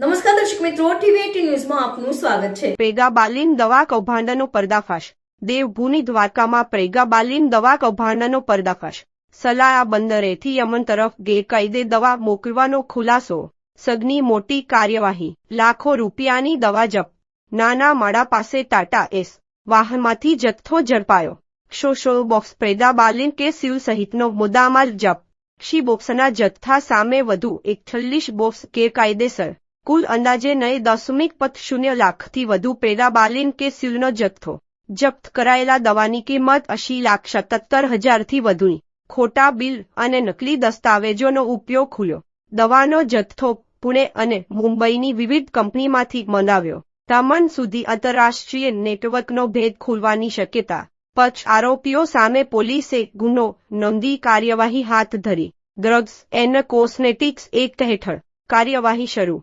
નમસ્કાર દર્શક મિત્રો, ટીવી18 ન્યૂઝમાં આપનું સ્વાગત છે। પ્રેગાબાલિન દવા કૌભાંડનો પર્દાફાશ। દેવભૂમિ દ્વારકામાં પ્રેગાબાલિન દવા કૌભાંડનો પર્દાફાશ। સલાયા બંદરેથી યમન તરફ ગેરકાયદે દવા મોકલવાનો ખુલાસો। સઘની મોટી કાર્યવાહી, લાખો રૂપિયાની દવા જપ્ત। નાના માળા પાસે ટાટા એસ વાહનમાંથી જથ્થો ઝડપાયો। શો બોક્સ પ્રેગાબાલિન કે સીલ સહિતનો મુદ્દામાલ જપ્ત। શી બોક્સના જથ્થા સામે વધુ 41 બોક્સ ગેરકાયદેસર। કુલ અંદાજે 9.0 લાખથી વધુ પ્રેગાબાલિન કે સીલનો જથ્થો જપ્ત કરાયેલા। દવાની કિંમત 80,77,000થી વધુની। ખોટા બિલ અને નકલી દસ્તાવેજોનો ઉપયોગ ખુલ્યો। દવાનો જથ્થો પુણે અને મુંબઈની વિવિધ કંપનીમાંથી મંગાવ્યો। તામન સુધી આંતરરાષ્ટ્રીય નેટવર્કનો ભેદ ખુલવાની શક્યતા। પક્ષ આરોપીઓ સામે પોલીસે ગુનો નોંધી કાર્યવાહી હાથ ધરી। ડ્રગ્સ એન્ડ કોસ્મેટિક્સ એક્ટ હેઠળ કાર્યવાહી શરૂ।